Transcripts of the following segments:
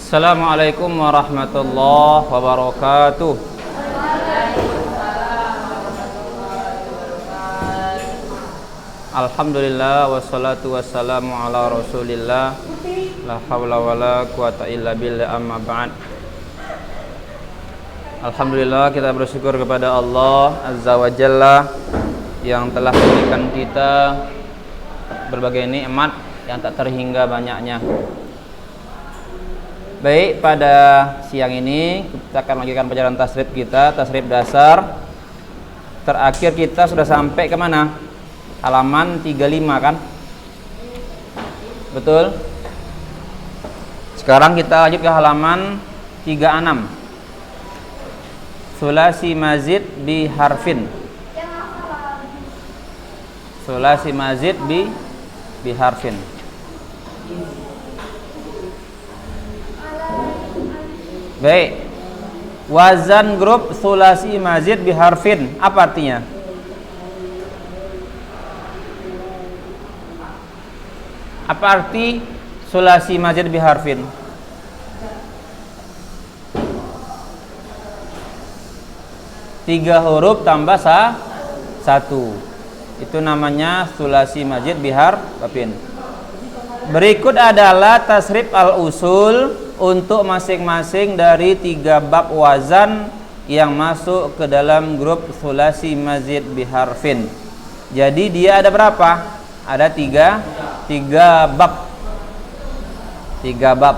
Assalamualaikum warahmatullahi wabarakatuh. Alhamdulillah wassalatu wassalamu ala rasulillah. La hawla wala quwata illa billah, amma ba'd. Alhamdulillah, kita bersyukur kepada Allah Azza wa Jalla yang telah memberikan kita berbagai nikmat yang tak terhingga banyaknya. Baik, pada siang ini kita akan melanjutkan pelajaran tasrif kita, tasrif dasar. Terakhir kita sudah sampai ke mana? Halaman 35 kan? Betul? Sekarang kita lanjut ke halaman 36. Sulasi mazid bi harfin. Sulasi mazid bi harfin. Baik. Wazan grup sulasi mazid bi harfin. Apa artinya? Apa arti sulasi mazid bi harfin? Tiga huruf tambah satu. Itu namanya sulasi mazid bi harfin. Berikut adalah tasrif al-usul untuk masing-masing dari tiga bab wazan yang masuk ke dalam grup sulasi mazid bi harfin. Jadi dia ada berapa? Ada tiga bab. Tiga bab.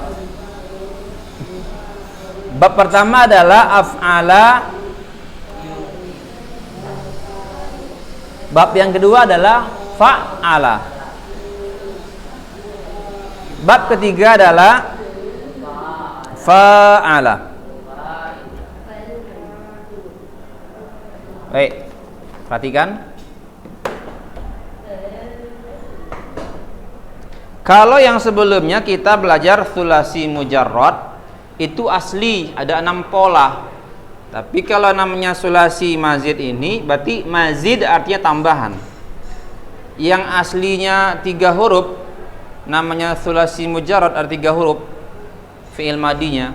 Bab pertama adalah af'ala. Bab yang kedua adalah fa'ala. Bab ketiga adalah fa'ala. Baik, perhatikan. Kalau yang sebelumnya kita belajar sulasi mujarrad, itu asli ada 6 pola. Tapi kalau namanya sulasi mazid ini, berarti mazid artinya tambahan. Yang aslinya 3 huruf, namanya sulasi mujarrad ada 3 huruf fi'il madinya,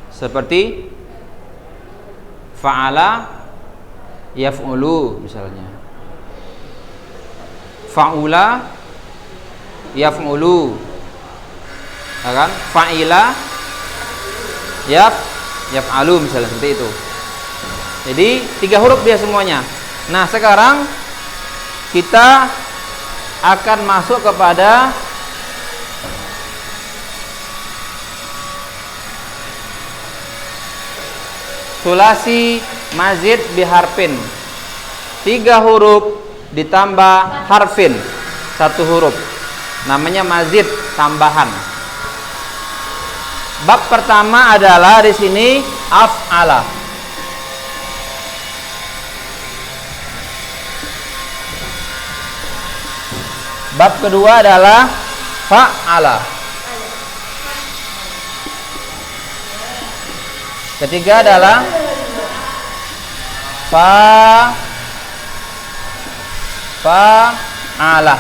seperti fa'ala, yaf'ulu misalnya, fa'ula, yaf'ulu, ya kan? Fa'ila, yaf'alu misalnya, seperti itu. Jadi 3 huruf dia semuanya. Nah, sekarang kita akan masuk kepada sulasi mazid biharfin. 3 huruf ditambah harfin, 1 huruf. Namanya mazid, tambahan. Bab pertama adalah di sini af'ala. Bab kedua adalah fa'ala. Ketiga adalah fa'ala.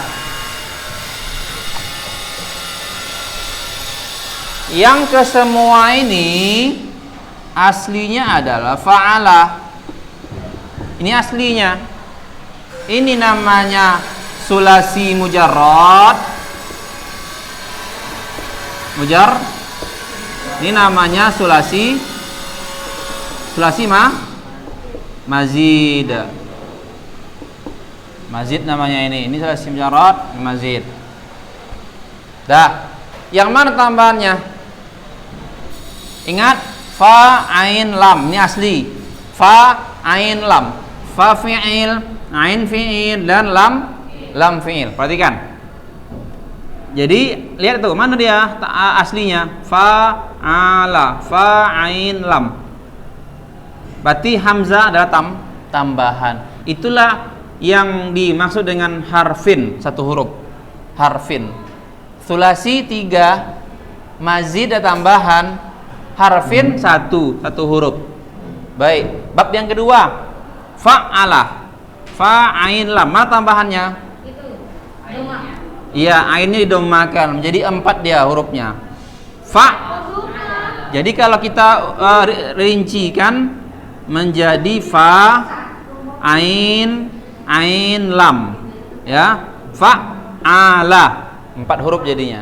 Yang kesemua ini aslinya adalah fa'ala. Ini aslinya. Ini namanya sulasi mujarrad. Ini namanya sulasi mazid. Mazid namanya ini. Ini sulasi mujarrad, mazid. Dah. Yang mana tambahannya? Ingat, fa ain lam. Ini asli. Fa ain lam. Fa fi'il, ain fi'il, dan lam fi'il. Perhatikan. Jadi lihat tuh, mana dia aslinya? Fa'ala, fa ain lam. Berarti hamzah adalah tambahan. Itulah yang dimaksud dengan harfin, 1 huruf. Harfin. Sulasi 3, mazid ada tambahan, harfin 1 huruf. Baik, bab yang kedua fa'ala, fa'ain lam. Mana tambahannya? Itu Iya, ainnya didommakan menjadi 4 dia hurufnya. Fa Jadi kalau kita rincikan menjadi fa, ain, lam, ya, fa'ala, 4 huruf jadinya.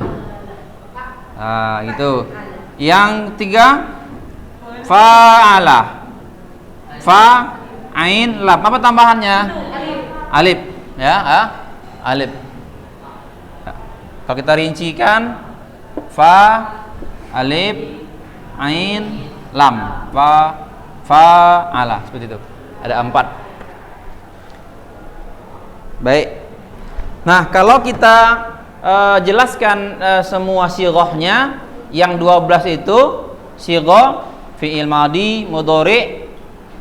Gitu. Yang 3 fa'ala, fa, ain, lam. Apa tambahannya? Alif, ya, alif. Kalau kita rincikan fa, alif, ain, lam, fa'ala, seperti itu. Ada 4. Baik. Nah, kalau kita jelaskan semua sighahnya, yang 12 itu sighah fi'il madhi, mudhari,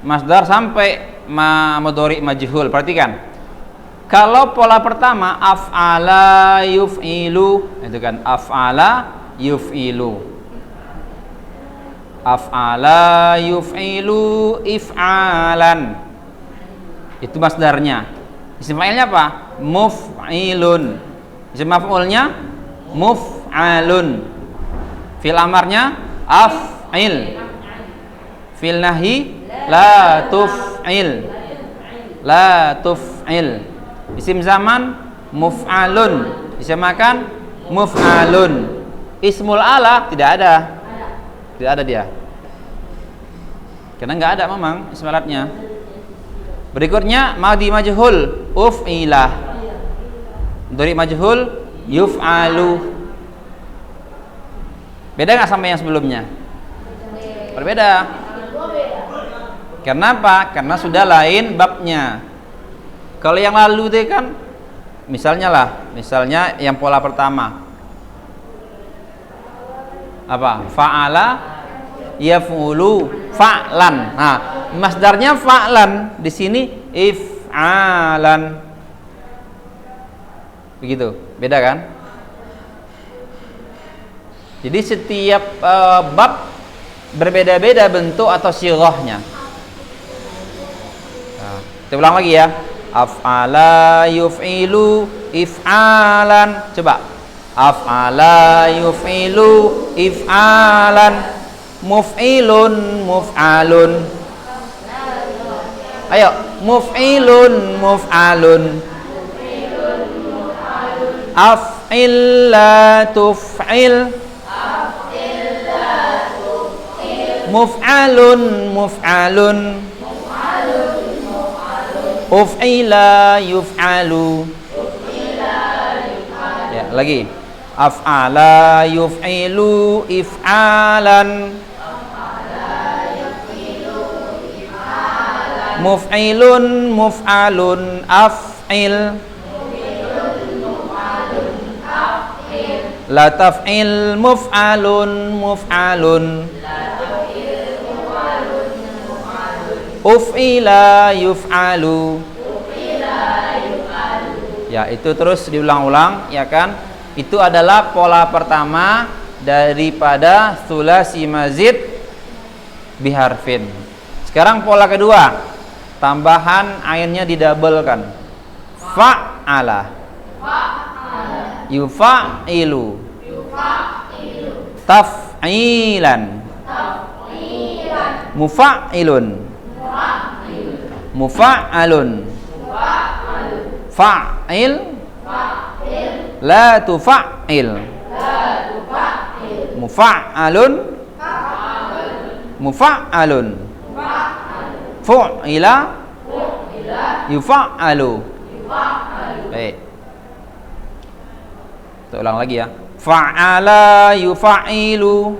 masdar sampai mudhari majhul. Perhatikan. Kalau pola pertama af'ala yuf'ilu, itu kan af'ala yuf'ilu. Af'ala yuf'ilu if'alan. Itu masdarnya. Isim fa'ilnya apa? Muf'ilun. Isim maf'ulnya muf'alun. Fil amarnya af'il. Fil nahi la tuf'il. La tuf'il. Isim zaman muf'alun. Isim makan muf'alun. Ismul ala tidak ada. Tidak ada dia. Karena nggak ada memang ismul alatnya. Berikutnya madhi majhul uf'ilah. Mudhari majhul yuf'alu. Beda nggak sama yang sebelumnya? Berbeda. Karena apa? Karena sudah lain babnya. Kalau yang lalu itu kan, misalnya yang pola pertama apa? Fa'ala yaf'ulu fa'lan. Nah, masdarnya fa'lan, di sini if'alan. Begitu, beda kan? Jadi setiap bab berbeda-beda bentuk atau sighahnya. Nah, kita ulang lagi ya. Af'ala yuf'ilu if'alan. Coba. Af'ala yuf'ilu if'alan. Muf'ilun muf'alun. Ayo, muf'ilun muf'alun. Af'il la tuf'il. Muf'alun muf'alun. Uf'ila yuf'alu. Ya, lagi. Af'ala yuf'ilu if'alan. Muf'ilun muf'alun af'il. La taf'il muf'alun muf'alun. Uf'ila yuf'alu. Ya, itu terus diulang-ulang, ya kan? Itu adalah pola pertama daripada tsulasi mazid biharfin. Sekarang pola kedua, tambahan ainnya didabelkan. Fa'ala. Yufa'ilu. Taf'ilan. Mufa'ilun. Mufa'alun. Fa'il. La tufa'il. Mufa'alun. Mufa'alun. Fu'ila. Yufa'alu. Baik. Kita ulang lagi ya. Fa'ala yufa'ilu.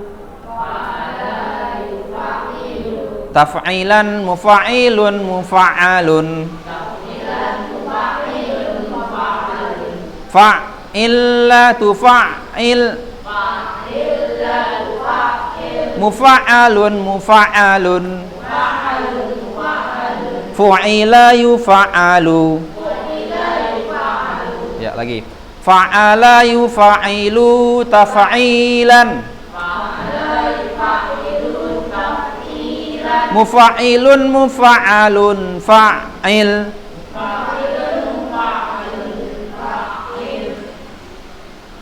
Taf'ilan mufa'ilun mufa'alun. Fa'illa tufa'il. Mufa'alun mufa'alun. Fu'ila yufa'alu. Ya, lagi. Fa'ala yufa'ilu taf'ilan. Mufa'ilun mufa'alun fa'il.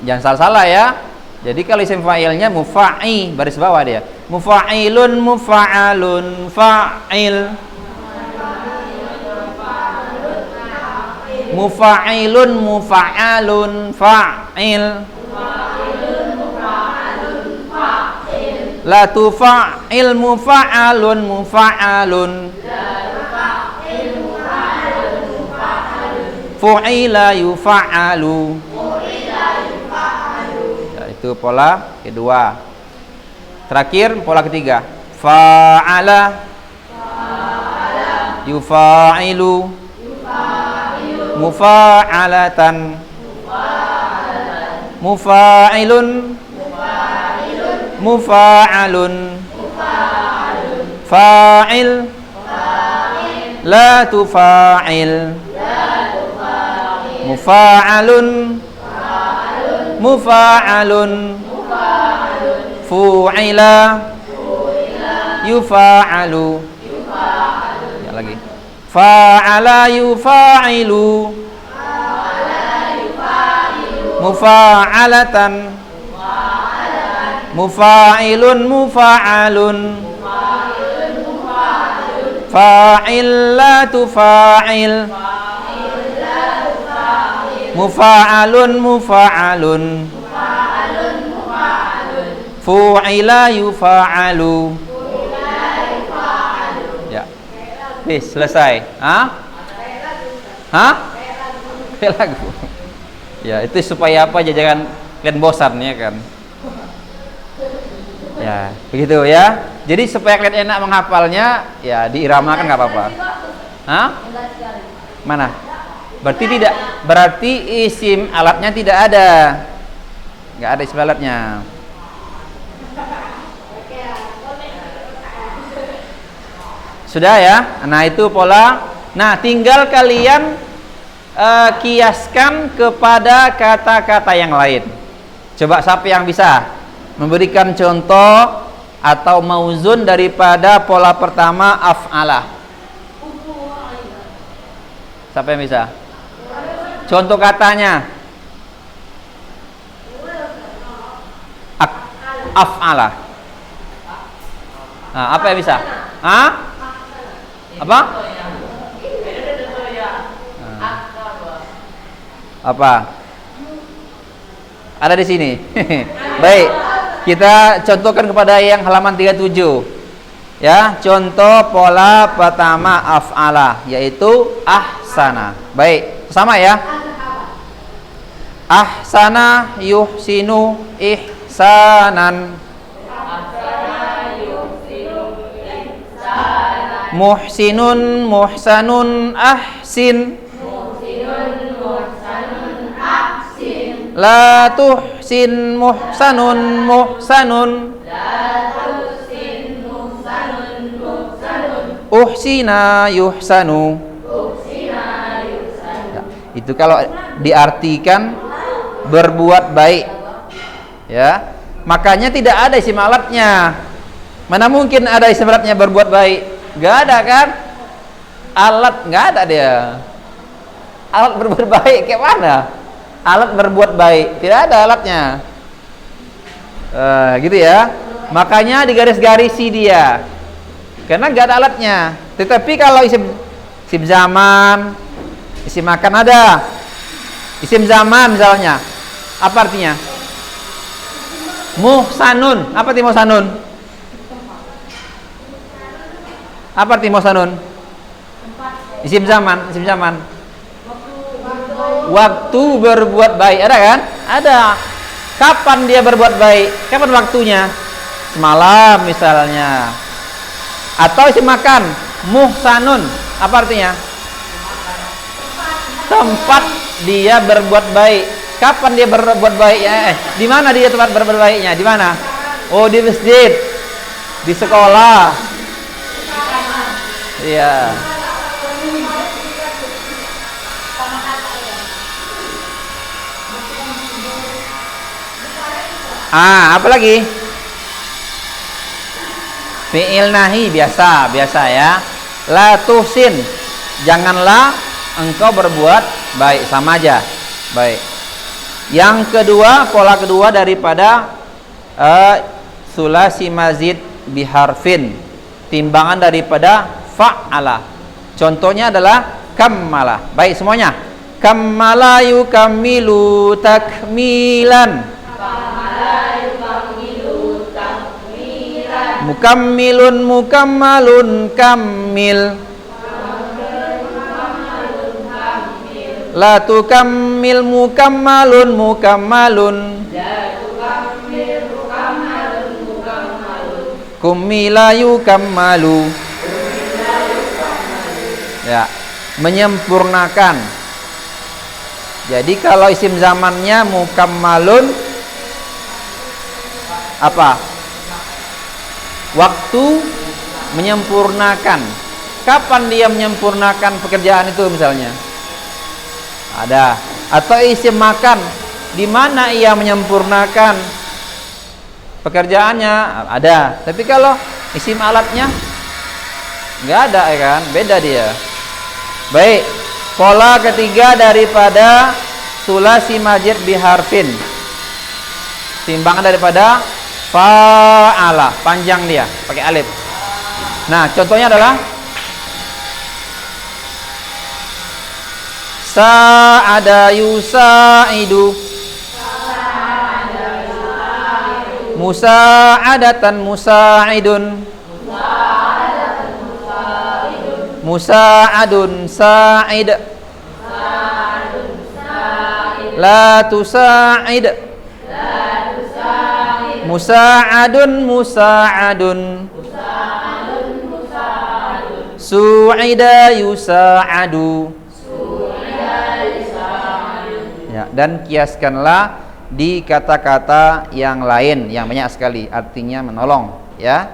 Jangan salah-salah ya. Jadi kalau isim fa'ilnya mufa'i, baris bawah dia. Mufa'ilun, mufa'alun, fa'il. Mufa'ilun, mufa'alun, fa'il. La tufa'il mufa'alun, mufa'alun. Fu'ila yufa'alu. Itu pola kedua. Terakhir pola ketiga. Fa'ala yufa'ilu mufa'alatan mufa'ilun mufa'alun fa'il la tufa'il mufa'alun mufa'alun fu'ila yufa'alu. Ya, lagi fa'ala yufa'ilu mufa'alatan mufa'ilun mufa'alun fa'il la tufa'il mufa'alun mufa'alun fu'ila yufa'alu. Ya. Bis, selesai. Hah? Kayak lagu. Ya, itu supaya apa aja, jangan kalian bosan ya kan. Ya, begitu ya. Jadi supaya kalian enak menghafalnya, ya diiramakan nggak apa-apa. Hah? Mana? Berarti isim alatnya tidak ada. Nggak ada isim alatnya. Sudah ya? Nah, itu pola. Nah, tinggal kalian kiaskan kepada kata-kata yang lain. Coba siapa yang bisa memberikan contoh atau mauzun daripada pola pertama af'alah? Siapa yang bisa? Contoh katanya af'alah. Nah, apa yang bisa? Hah? Apa? Apa? Ada di sini. Baik, kita contohkan kepada yang halaman 37. Ya, contoh pola pertama af'ala yaitu ahsana. Baik, sama ya. Ahsana yuhsinu ihsanan. Muhsinun muhsanun ahsin. La tuhsin muhsanun muhsanun. Uhsina yuhsanu. Ya, itu kalau diartikan berbuat baik. Ya. Makanya tidak ada isim alatnya. Mana mungkin ada isim alatnya berbuat baik? Gak ada kan? Alat gak ada dia. Alat berbuat baik kayak mana? Alat berbuat baik, tidak ada alatnya. Gitu ya. Makanya digaris-garisi dia, karena nggak ada alatnya. Tetapi kalau isim zaman, isim makan ada. Isim zaman misalnya, apa artinya? Muhsanun. Apa arti muhsanun? Apa arti muhsanun? Isim zaman, isim zaman. Waktu berbuat baik, ada kan? Ada. Kapan dia berbuat baik? Kapan waktunya? Semalam misalnya. Atau isim makan, muhsanun. Apa artinya? Tempat dia berbuat baik. Kapan dia berbuat baik? Di mana dia tempat berbuat baiknya? Di mana? Oh, di masjid, di sekolah. Iya. Apa lagi? Fi'il nahi biasa ya. La tuhsin, janganlah engkau berbuat baik, sama aja. Baik. Yang kedua, pola kedua daripada sulasi mazid biharfin, timbangan daripada fa'ala. Contohnya adalah kammala. Baik semuanya. Kammala yukammilu takmilan. Mukammilun mukammalun kammil. La tukammil mukammalun mukammalun. Kummila yukammalu. Ya, menyempurnakan. Jadi kalau isim zamannya mukammalun apa? Waktu menyempurnakan. Kapan dia menyempurnakan pekerjaan itu misalnya? Ada. Atau isim makan, di mana ia menyempurnakan pekerjaannya? Ada. Tapi kalau isim alatnya nggak ada, ya kan? Beda dia. Baik. Pola ketiga daripada sulasi mazid biharfin, timbangan daripada fa'ala, panjang dia, pakai alif. Nah, contohnya adalah sa'ada yusa'idu, musa'adatan musa'idun, musa'adun sa'id, la tusa'id, musa'adun musa'adun, su'ida yusa'adu. Ya, dan kiaskanlah di kata-kata yang lain yang banyak sekali artinya menolong, ya.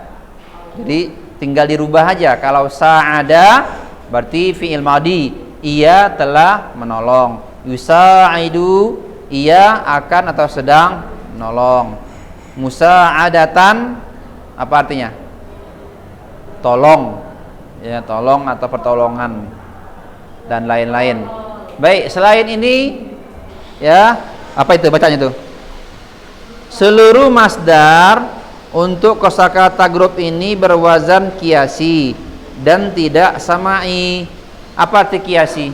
Jadi tinggal dirubah aja. Kalau sa'ada berarti fi'il madhi, ia telah menolong. Yusa'idu, ia akan atau sedang menolong. Musa'adatan apa artinya? Tolong, ya, tolong atau pertolongan dan lain-lain. Baik, selain ini, ya, apa itu bacanya itu? Seluruh masdar untuk kosakata grup ini berwazan kiasi dan tidak samai. Apa arti kiasi?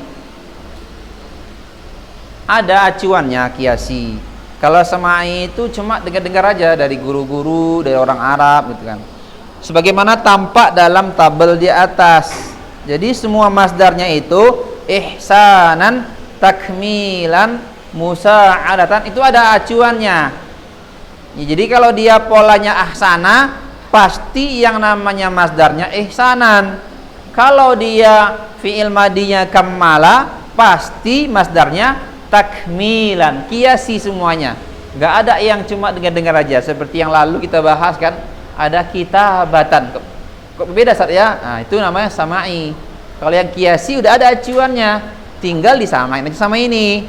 Ada acuannya kiasi. Kalau samai itu cuma dengar-dengar aja dari guru-guru, dari orang Arab gitu kan. Sebagaimana tampak dalam tabel di atas. Jadi semua masdarnya itu ihsanan, takmilan, musa'adatan, itu ada acuannya. Ya, jadi kalau dia polanya ahsana, pasti yang namanya masdarnya ihsanan. Kalau dia fi'il madinya kammala, pasti masdarnya takmilan. Kiasi semuanya. Nggak ada yang cuma dengar-dengar aja. Seperti yang lalu kita bahas kan, ada kitabatan. Kok beda Ustaz ya? Nah, itu namanya samai. Kalau yang kiasi udah ada acuannya, tinggal disamain aja sama ini.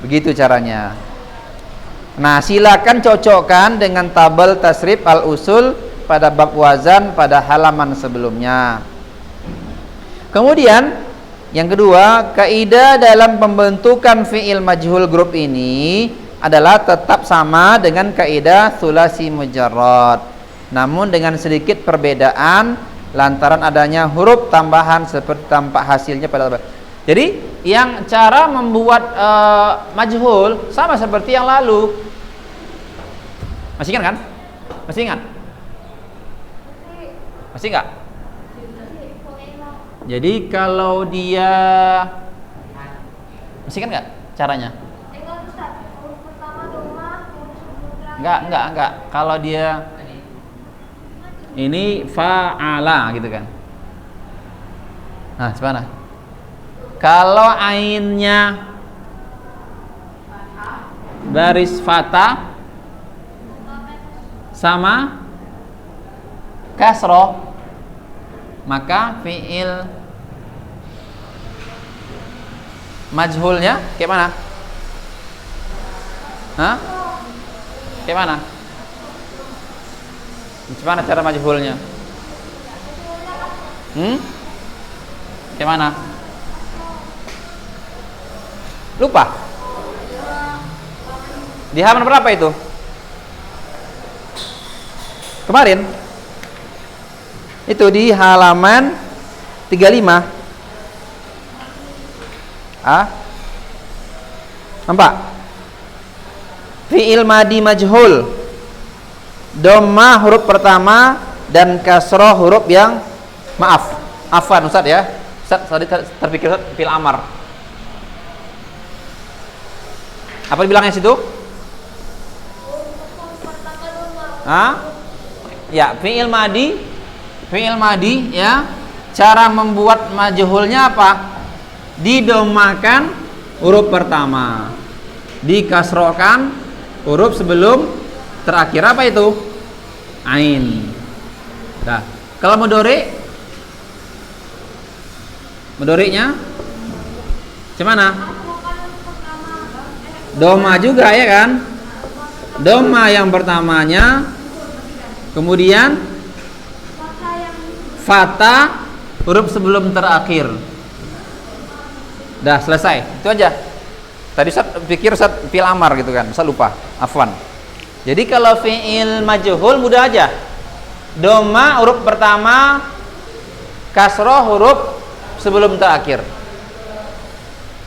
Begitu caranya. Nah, silakan cocokkan dengan tabel tasrif al-usul pada bab wazan pada halaman sebelumnya. Kemudian yang kedua, kaidah dalam pembentukan fi'il majhul grup ini adalah tetap sama dengan kaidah sulasi mujarrad, namun dengan sedikit perbedaan lantaran adanya huruf tambahan seperti tampak hasilnya pada. Jadi yang cara membuat majhul sama seperti yang lalu. Masih ingat kan? Masih ingat? Masih enggak? Jadi kalau dia masih kan nggak caranya? Enggak. Kalau dia ini fa'ala gitu kan. Nah, sebenarnya kalau ainnya baris fatah sama kasroh, maka fi'il majhulnya kayak mana? Hah? Kayak mana? Gimana cara majhulnya? Kayak mana? Lupa? Di halaman berapa itu? Kemarin? Itu di halaman 35. Nampak? Fi'il madi majhul, dhamma huruf pertama dan kasroh huruf yang afwan Ustaz ya. Ustaz tadi terpikir Ustaz fi'il amar. Apa dibilangnya situ? Ya, fi'il madi ya. Cara membuat majhulnya apa? Didomakan huruf pertama, dikasrokan huruf sebelum terakhir. Apa itu? Ain. Nah, kalau mudhari'nya gimana? Doma juga ya kan? Doma yang pertamanya, kemudian fatha huruf sebelum terakhir. Dah selesai, itu aja. Tadi Ustaz pikir Ustaz fi'il amar gitu kan, Ustaz lupa, afwan. Jadi kalau fi'il majhul mudah aja. Doma huruf pertama, kasroh huruf sebelum terakhir.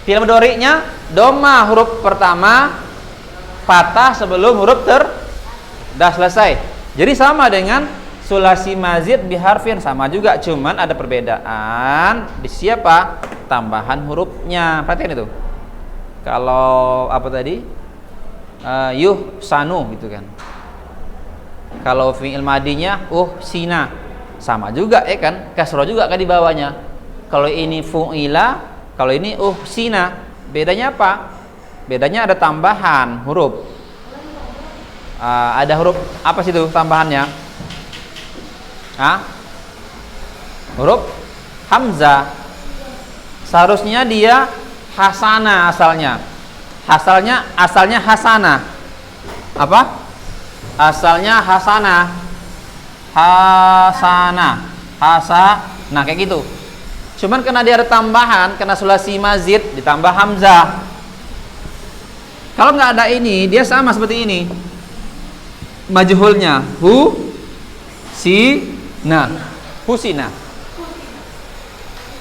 Fi'il mudhari'nya doma huruf pertama, fathah sebelum huruf dah selesai. Jadi sama dengan sulasi mazid biharfin, sama juga, cuman ada perbedaan di siapa tambahan hurufnya. Perhatikan itu. Kalau apa tadi? Yuhsanu gitu kan. Kalau fi'il madinya sina, sama juga ya kan, kasroh juga kan di bawahnya. Kalau ini fu'ila, kalau ini sina, bedanya apa? Bedanya ada tambahan huruf. Ada huruf apa sih itu tambahannya? Huruf hamzah. Seharusnya dia hasana asalnya. Asalnya hasana. Apa? Asalnya hasana. Nah kayak gitu. Cuman karena dia ada tambahan, karena sulasi mazid ditambah hamzah. Kalau nggak ada ini, dia sama seperti ini. Majhulnya husina.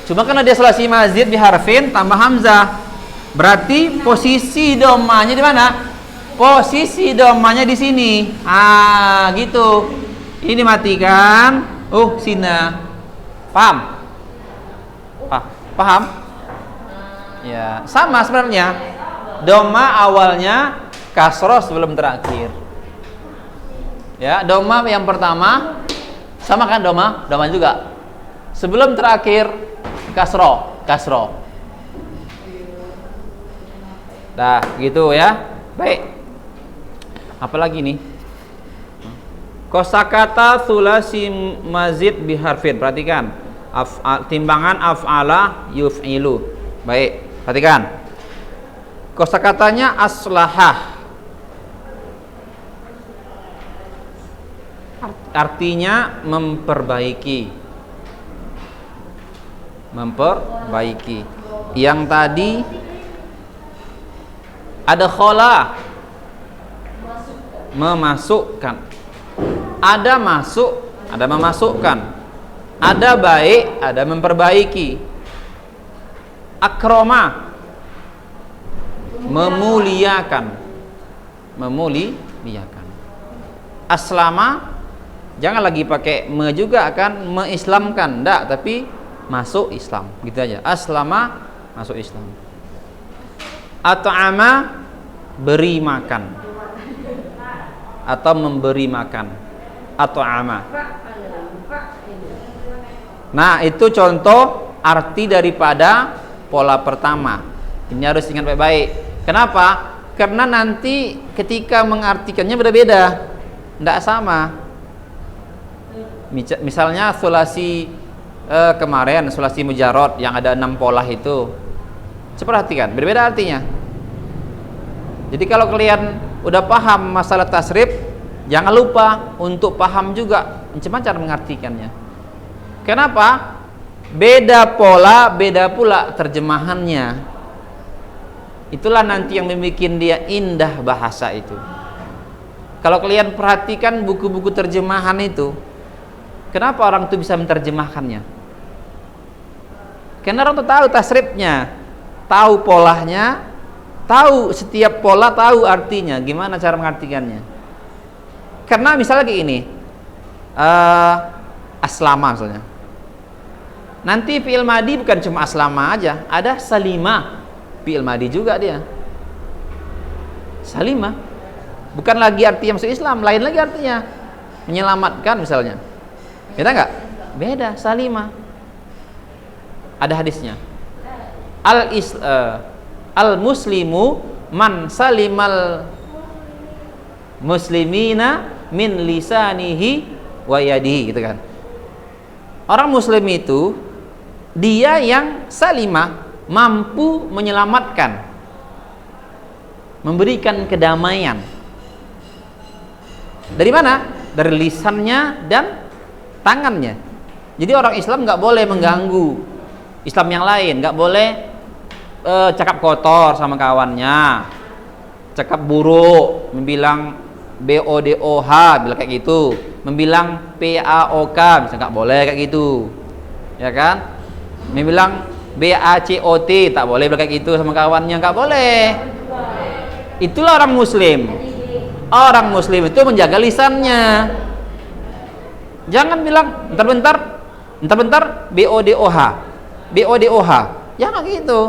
Cuma karena dia sulasi mazid biharfin tambah hamzah, berarti posisi domanya di mana? Posisi domanya di sini. Gitu. Ini matikan. Sina. Paham? Paham? Ya, sama sebenarnya. Doma awalnya kasroh sebelum terakhir. Ya, doma yang pertama sama kan doma juga. Sebelum terakhir kasroh. Nah, gitu ya. Baik. Apalagi nih? Kosakata sulasi mazid biharfin. Perhatikan. Timbangan af'ala yuf'ilu. Baik, perhatikan. Kosakatanya aslahah. Artinya memperbaiki. Yang tadi ada khola, memasukkan. Ada masuk, ada memasukkan. Ada baik, ada memperbaiki. Akroma, memuliakan. Aslama, jangan lagi pakai juga akan mengislamkan, enggak, tapi masuk Islam, gitu aja. Aslama, masuk Islam. At'ama, beri makan atau memberi makan. At'ama. Nah, itu contoh arti daripada pola pertama. Ini harus ingat baik-baik. Kenapa? Karena nanti ketika mengartikannya berbeda, tidak sama. Misalnya sulasi kemarin, sulasi mujarrad yang ada 6 pola itu, perhatikan, berbeda artinya. Jadi kalau kalian udah paham masalah tasrif, jangan lupa untuk paham juga macam cara mengartikannya. Kenapa? Beda pola, beda pula terjemahannya. Itulah nanti yang membuat dia indah bahasa itu. Kalau kalian perhatikan buku-buku terjemahan itu, kenapa orang itu bisa menerjemahkannya? Karena orang itu tahu tasrifnya, tahu polanya, tahu setiap pola, tahu artinya, gimana cara mengartikannya. Karena misalnya kayak ini, aslama misalnya. Nanti fi'il madi bukan cuma aslama aja, ada salima. Fi'il madi juga dia. Salima. Bukan lagi artinya masuk Islam, lain lagi artinya. Menyelamatkan misalnya. Beda nggak? Beda, salima. Ada hadisnya. Al-muslimu man salimal muslimina min lisanihi wa yadihi, gitu kan. Orang muslim itu dia yang salimah, mampu menyelamatkan, memberikan kedamaian. Dari mana? Dari lisannya dan tangannya. Jadi orang Islam nggak boleh mengganggu Islam yang lain, nggak boleh cakap kotor sama kawannya, cakap buruk, membilang BODOH, bilang kayak gitu, membilang PAOK, bisa nggak boleh kayak gitu, ya kan? Membilang BACOT, tak boleh bilang kayak gitu sama kawannya, nggak boleh. Itulah orang Muslim. Orang Muslim itu menjaga lisannya. Jangan bilang bentar-bentar BODOH, jangan gitu.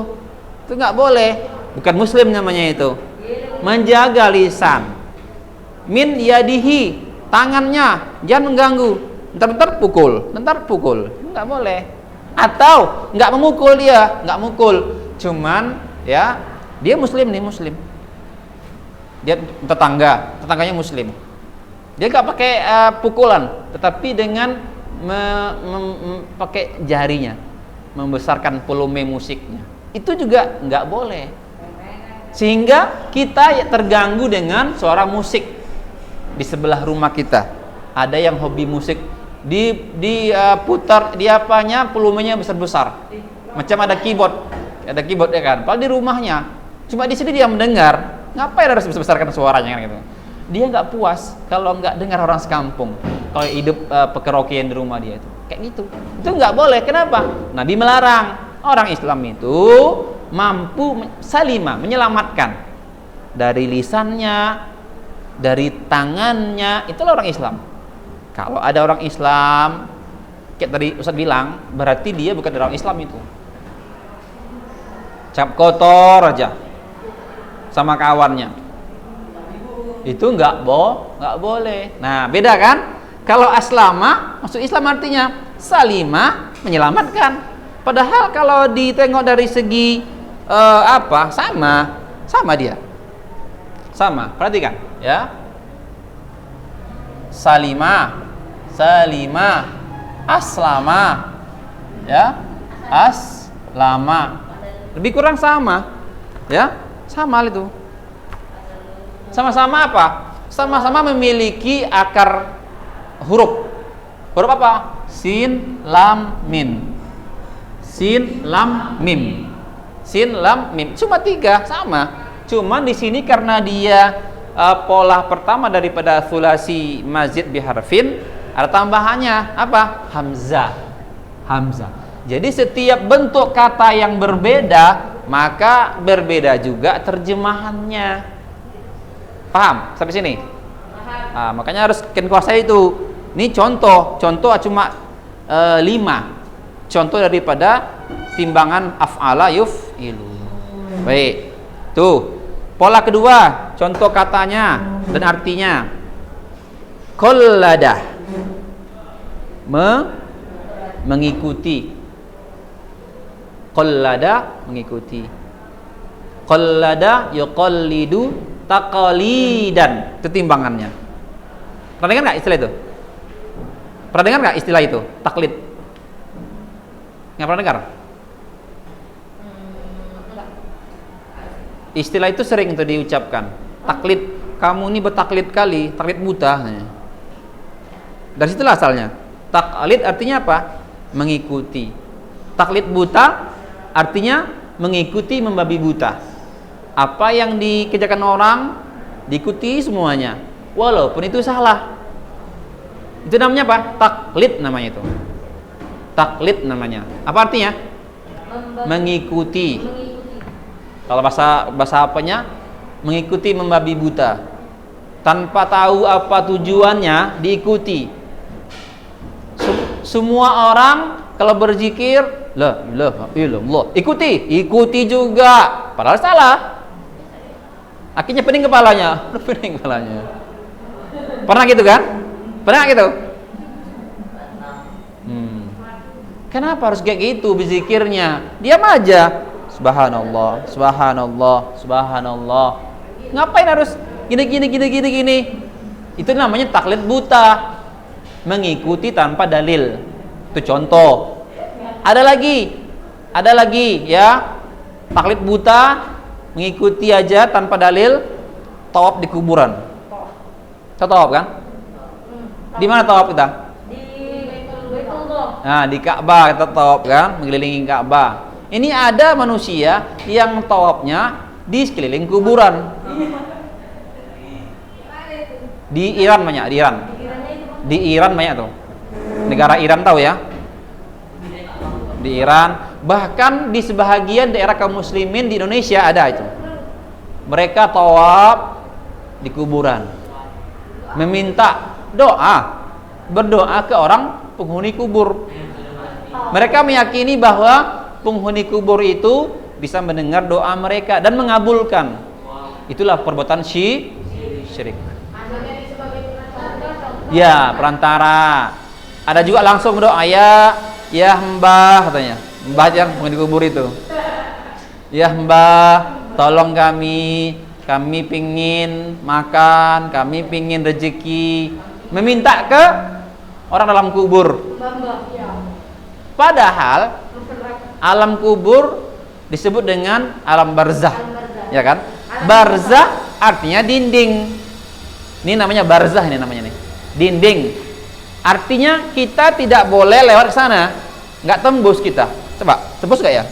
Itu nggak boleh. Bukan Muslim namanya itu. Menjaga lisan. Min yadihi, tangannya jangan mengganggu. Bentar pukul, nggak boleh. Atau nggak memukul dia, nggak mukul. Cuman ya dia Muslim nih, Muslim. Dia tetangganya Muslim. Dia nggak pakai pukulan, tetapi dengan pakai jarinya, membesarkan volume musiknya. Itu juga nggak boleh. Sehingga kita terganggu dengan suara musik di sebelah rumah kita. Ada yang hobi musik, diputar, apanya, volumenya besar-besar. Macam ada keyboard ya kan. Padahal di rumahnya, cuma di sini dia mendengar. Ngapain harus besar-besarkan suaranya kan gitu. Dia nggak puas kalau nggak dengar orang sekampung kalau hidup pekerokian di rumah dia itu kayak gitu. Itu nggak boleh. Kenapa? Nabi melarang. Orang Islam itu mampu salimah, menyelamatkan dari lisannya, dari tangannya. Itulah orang Islam. Kalau ada orang Islam kayak tadi Ustaz bilang, berarti dia bukan orang Islam itu. Cap kotor aja sama kawannya, itu nggak boleh. Nah, beda kan? Kalau aslama masuk Islam artinya salimah, menyelamatkan. Padahal kalau ditengok dari segi sama dia, sama. Perhatikan ya, salimah, aslama, ya, aslama, lebih kurang sama, ya. Sama itu. Sama-sama apa? Sama-sama memiliki akar huruf. Huruf apa? Sin, lam, mim. Sin, lam, mim. Sin, lam, mim. Cuma 3, sama. Cuman di sini karena dia pola pertama daripada sulasi mazid biharfin, ada tambahannya apa? Hamzah. Jadi setiap bentuk kata yang berbeda, maka berbeda juga terjemahannya. Paham sampai sini? Nah, makanya harus kuasai itu. Ini contoh cuma 5 contoh daripada timbangan af'ala yuf'ilu. Baik, tuh pola kedua, contoh katanya dan artinya. Qallada, mengikuti. Qallada, mengikuti. Qallada yuqallidu taqalidan, itu timbangannya. Pernah dengar nggak istilah itu? Pernah dengar nggak istilah itu? Taklid. Nggak pernah dengar? Istilah itu sering tuh diucapkan. Taklid, kamu ini bertaklid kali, taklid buta. Dari situlah asalnya. Taklid artinya apa? Mengikuti. Taklid buta artinya mengikuti membabi buta. Apa yang dikerjakan orang diikuti semuanya, walaupun itu salah. Itu namanya apa? Taklid namanya itu. Taklid namanya. Apa artinya? Mengikuti. Kalau bahasa apanya? Mengikuti, membabi buta. Tanpa tahu apa tujuannya, diikuti. Semua orang kalau berzikir, la ilaha illallah, ikuti juga, padahal salah. Akhirnya pening kepalanya. Pernah gitu kan? Pernah gitu? Kenapa harus kayak gitu berzikirnya? Diam aja. Subhanallah, subhanallah, subhanallah. Ngapain harus gini? Itu namanya taklid buta. Mengikuti tanpa dalil. Itu contoh. Ada lagi ya. Taklid buta, mengikuti aja tanpa dalil, tawaf di kuburan. Kita tawaf kan? Di mana tawaf kita? Nah, di Ka'bah kita tawaf kan, mengelilingi Ka'bah. Ini ada manusia yang tawafnya di sekeliling kuburan. Di Iran banyak, di Iran banyak tuh. Negara Iran tahu ya? Di Iran, bahkan di sebahagian daerah kaum muslimin di Indonesia ada itu. Mereka tawaf di kuburan, meminta berdoa ke orang penghuni kubur. Mereka meyakini bahwa penghuni kubur itu bisa mendengar doa mereka dan mengabulkan. Itulah perbuatan syirik. Ya, perantara. Ada juga langsung doa, ya Mbah katanya. Mbah yang penghuni kubur itu. Ya Mbah, tolong kami pingin makan, kami pingin rezeki. Meminta ke orang dalam kubur. Padahal alam kubur disebut dengan alam barzah, ya kan? Barzah artinya dinding. Ini namanya barzah, ini namanya nih. Dinding. Artinya kita tidak boleh lewat ke sana. Nggak tembus kita. Coba, tembus nggak ya?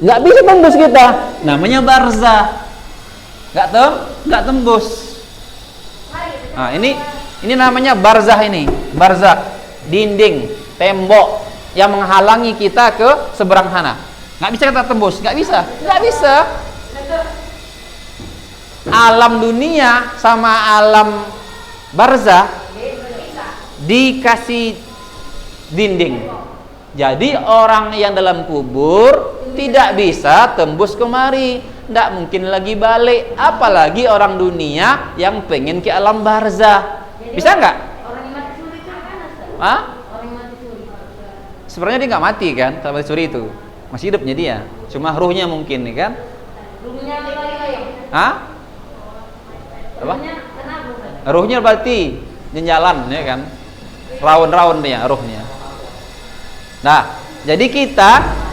Nggak bisa tembus kita. Namanya barzah. Nggak tembus. Nah, ini namanya barzah ini. Barzah, dinding, tembok yang menghalangi kita ke seberang sana. Nggak bisa kita tembus, nggak bisa. Alam dunia sama alam barzah dikasih dinding. Jadi orang yang dalam kubur tidak bisa tembus kemari, tidak mungkin lagi balik. Apalagi orang dunia yang pengen ke alam barzah. Bisa nggak? Orang yang mati suri itu kan? Hah? Orang yang mati suri. Sebenarnya dia nggak mati kan, kalau mati suri itu masih hidupnya dia. Cuma ruhnya mungkin, nih kan? Ruhnya layang. Hah? Apa? Ruhnya berarti jalan, ya kan? Raun-raun dia ruhnya. Nah, jadi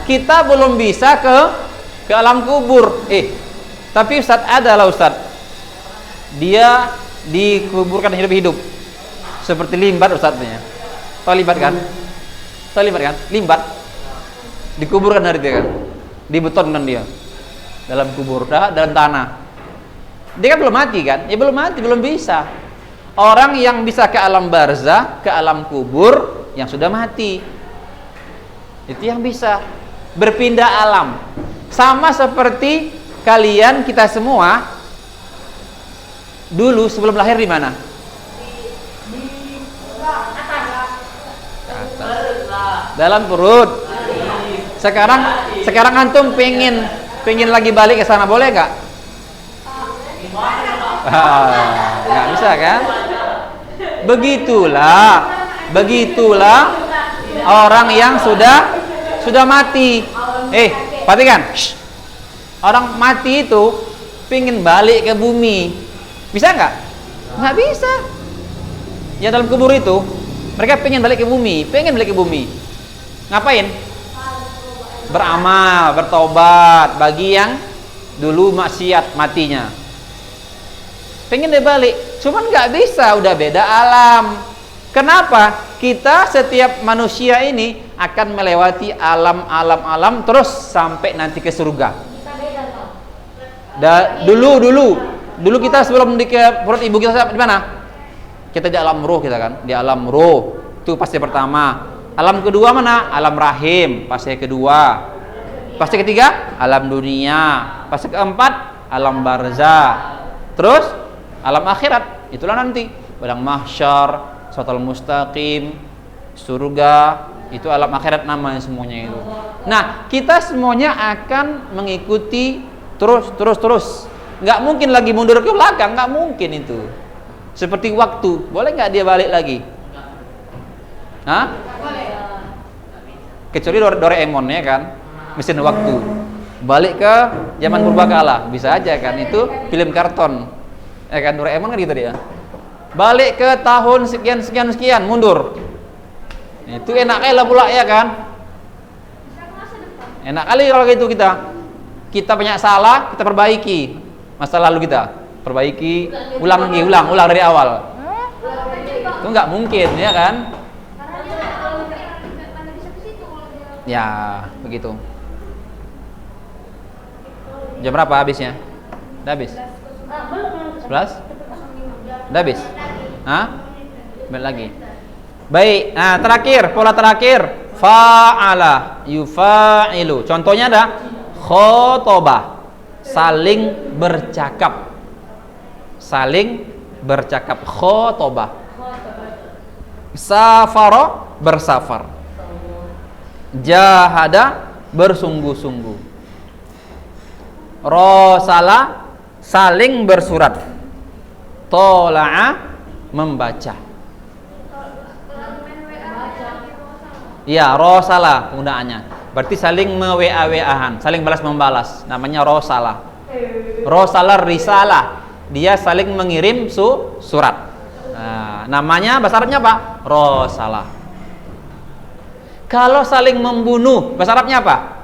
kita belum bisa ke alam kubur. Tapi Ustaz adalah Ustaz. Dia dikuburkan hidup-hidup. Seperti limbat Ustaznya. Tahu limbat kan? Limbat. Dikuburkan hari dia kan. Dibetonkan dia. Dalam kubur, dalam tanah. Dia kan belum mati kan? Ya belum mati, belum bisa. Orang yang bisa ke alam barzah, ke alam kubur yang sudah mati. Itu yang bisa berpindah alam. Sama seperti kalian, kita semua dulu sebelum lahir di mana? Di atas. Dalam perut. Sekarang antum pengen lagi balik ke sana, boleh nggak? Nggak bisa kan? Begitulah orang yang sudah mati. Perhatikan. Orang mati itu pengen balik ke bumi. Bisa nggak? Nggak bisa. Ya dalam kubur itu mereka pengen balik ke bumi. Ngapain? Beramal, bertobat bagi yang dulu maksiat matinya. Pengen dia balik, cuman nggak bisa, udah beda alam. Kenapa? kita setiap manusia ini akan melewati alam terus sampai nanti ke surga. Kita beda Pak. Dulu kita sebelum di ke perut ibu kita di mana? Kita di alam roh kita kan, di alam roh. Itu fase pertama. Alam kedua mana? Alam rahim, fase kedua. Fase ketiga, alam dunia. Fase keempat, alam barzah. Terus alam akhirat, itulah nanti padang mahsyar, shiratal mustaqim, surga, itu alam akhirat namanya semuanya itu. Nah, kita semuanya akan mengikuti terus. Nggak mungkin lagi mundur ke belakang, nggak mungkin itu. Seperti waktu, boleh nggak dia balik lagi? Hah? Kecuali Doraemon ya kan, mesin waktu. Balik ke zaman purbakala, bisa aja kan, itu film karton. Ya kan, Doraemon kan gitu dia. Balik ke tahun sekian mundur. Itu enak kali lah pula ya kan. Enak kali kalau gitu kita banyak salah, kita perbaiki masa lalu kita. Perbaiki, ulang dari awal. Itu nggak mungkin ya kan? Ya, begitu. Jam berapa habisnya? Udah habis? 11? Udah habis? Hah? Balik lagi. Baik, nah terakhir, pola terakhir, fa'ala, yufa'ilu. Contohnya ada khotobah, saling bercakap. Khotobah. Safara, bersafar. Jahada, bersungguh-sungguh. Rosala, saling bersurat. Tola'a, membaca. Ya, rosala penggunaannya. Berarti saling me-WA-WA-an, saling balas-membalas. Namanya rosala. Rosala risalah. Dia saling mengirim surat. Nah, namanya bahasa Arabnya apa? Rosala. Kalau saling membunuh, bahasa Arabnya apa?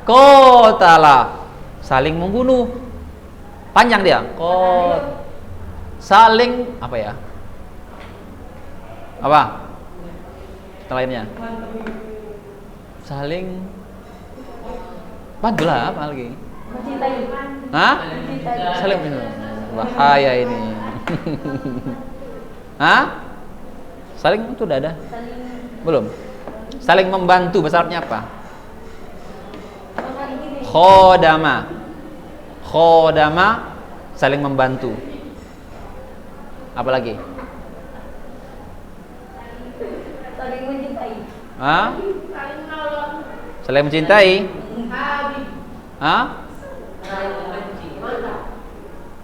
Qatala. Saling membunuh. Panjang dia. Saling apa ya? Apa? Lainnya. Saling bantulah apa lagi? Mencintai. Hah? Saling bahaya ini. Hah? Saling itu udah ada? Belum. Saling membantu bahasa Arabnya apa? Khodama saling membantu. Apa lagi? Saling mencintai. Hah? Saling menolong. Saling mencintai? Hah?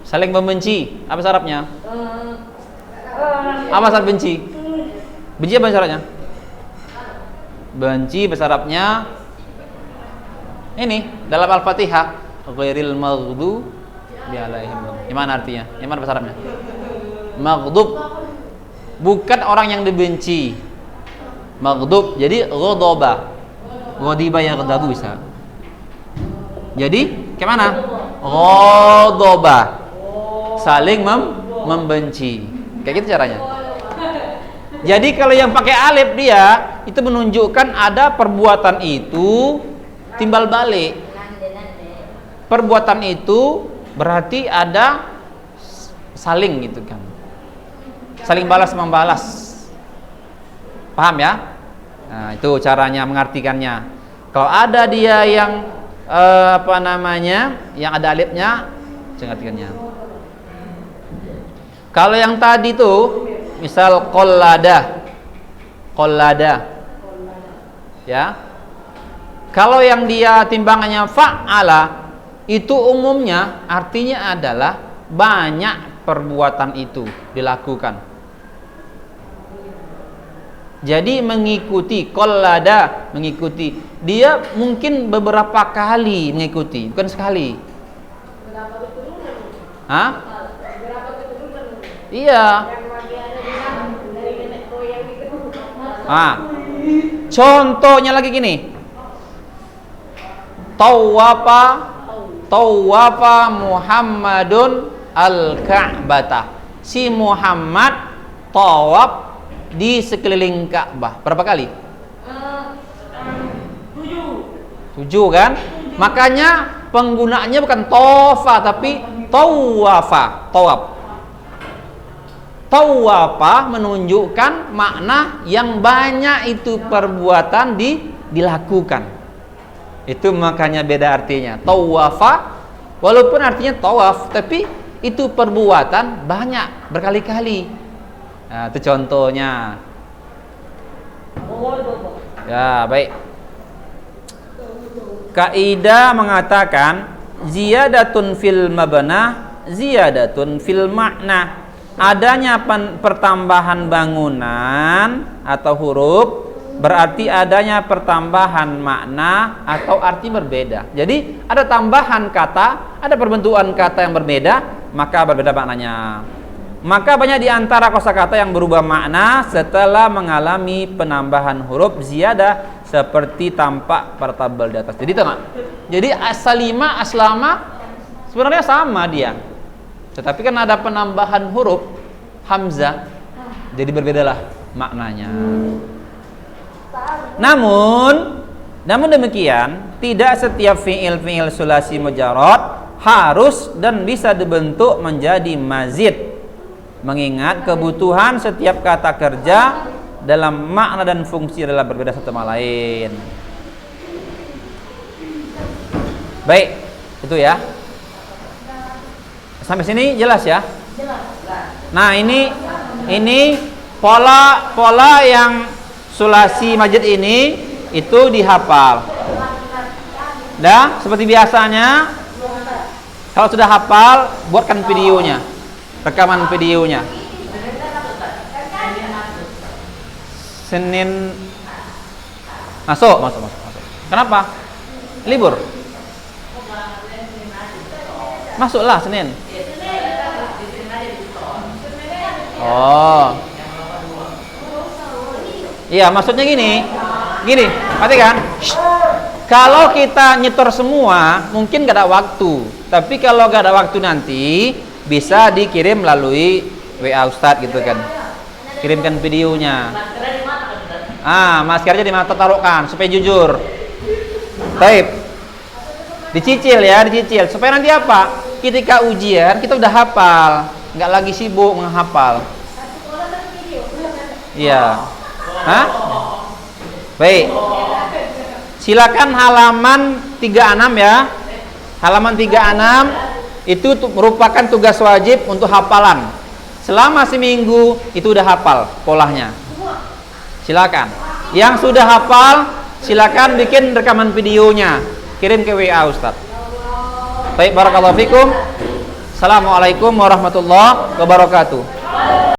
Saling membenci. Apa bahasa Arabnya? Apa bahasa benci? Benci apa bahasa Arabnya? Benci bahasa Arabnya ini dalam Al-Fatihah, ghairil maghdubi alaihim. Gimana artinya? Gimana bahasa Arabnya? Maghdub. Bukan orang yang dibenci. Maghdub. Jadi ghadaba. Ghadiba yaghdabu bisa. Jadi gimana? Ghadaba. Saling membenci. Kayak gitu caranya. Jadi kalau yang pakai alif dia itu menunjukkan ada perbuatan itu timbal balik. Perbuatan itu berarti ada saling gitu kan. Saling balas membalas. Paham ya? Nah, itu caranya mengartikannya. Kalau ada dia yang yang ada alifnya, mengartikannya. Kalau yang tadi tuh misal qallada. Ya. Kalau yang dia timbangannya fa'ala, itu umumnya artinya adalah banyak perbuatan itu dilakukan. Jadi mengikuti, qallada, mengikuti. Dia mungkin beberapa kali mengikuti, bukan sekali. Hah? Iya. Contohnya lagi gini. Tawafa Muhammadun al-Ka'bata. Si Muhammad tawaf di sekeliling Ka'bah? Berapa kali? 7 kan? Makanya penggunaannya bukan tofa tapi tawafa, tawaf. Tawafa menunjukkan makna yang banyak itu perbuatan dilakukan. Itu makanya beda artinya. Tawafa walaupun artinya tawaf, tapi itu perbuatan banyak berkali-kali. Nah, itu contohnya. Ya, baik. Kaidah mengatakan ziyadatun fil mabna, ziyadatun fil makna. Adanya pertambahan bangunan atau huruf berarti adanya pertambahan makna atau arti berbeda. Jadi ada tambahan kata, ada perbentukan kata yang berbeda, maka berbeda maknanya. Maka banyak di antara kosakata yang berubah makna setelah mengalami penambahan huruf ziyadah seperti tampak pada tabel di atas. Jadi tengok. Jadi asalima, aslama sebenarnya sama dia. Tetapi kan ada penambahan huruf hamzah, jadi berbedalah maknanya. Namun demikian, tidak setiap fiil sulasi mujarrad harus dan bisa dibentuk menjadi mazid. Mengingat kebutuhan setiap kata kerja dalam makna dan fungsi adalah berbeda satu sama lain. Baik, itu ya. Sampai sini jelas ya? Nah, ini pola yang sulasi majid ini itu dihafal. Dah, seperti biasanya kalau sudah hafal, buatkan videonya. Rekaman videonya. Senin masuk. Kenapa? Libur. Masuklah Senin. Oh. Iya, maksudnya gini, perhatikan. Kalau kita nyetor semua, mungkin gak ada waktu. Tapi kalau gak ada waktu nanti, bisa dikirim melalui WA Ustadz gitu kan. Kirimkan videonya. Maskernya di mata taruhkan supaya jujur. Baik. Dicicil supaya nanti apa? Ketika ujian kita udah hafal, nggak lagi sibuk menghafal. Iya. Hah? Baik. Silakan halaman 36 ya. Halaman 36 itu merupakan tugas wajib untuk hafalan. Selama seminggu itu udah hafal polanya. Silakan. Yang sudah hafal, silakan bikin rekaman videonya, kirim ke WA Ustaz. Baik, barakallahu fikum. Assalamualaikum warahmatullahi wabarakatuh.